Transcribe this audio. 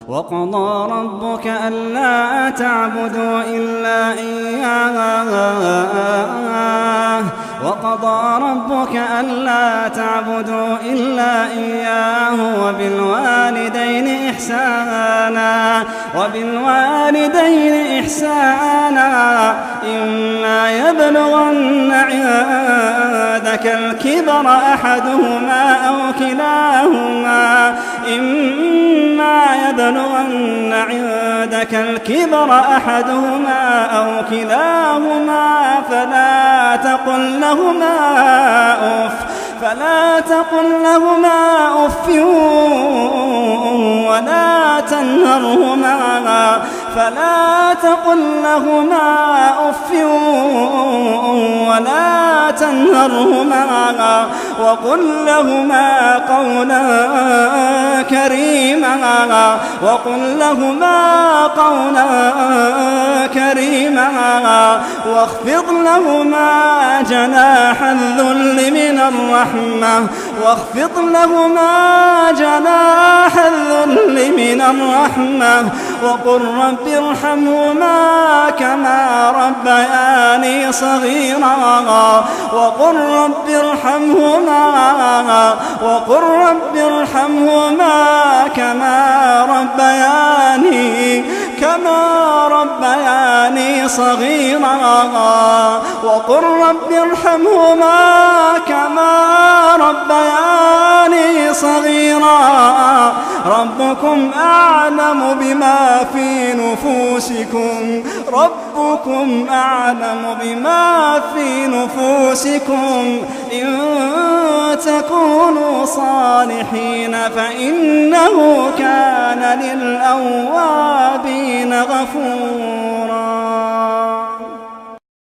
وقضى ربك ألا تعبدوا إلا إياه وبالوالدين إحسانا إما يبلغن عندك الكبر أحدهما أو كلاهما فلا تقل لهما أف ولا تنهرهما وقل لهما قولا كريما واخفض لهما جناح الذل من الرحمة وقل رب ارحمهما كما ربياني صغيرا ربكم أعلم بما في نفوسكم إن تكونوا صالحين فإنه كان للأوابين غفورا.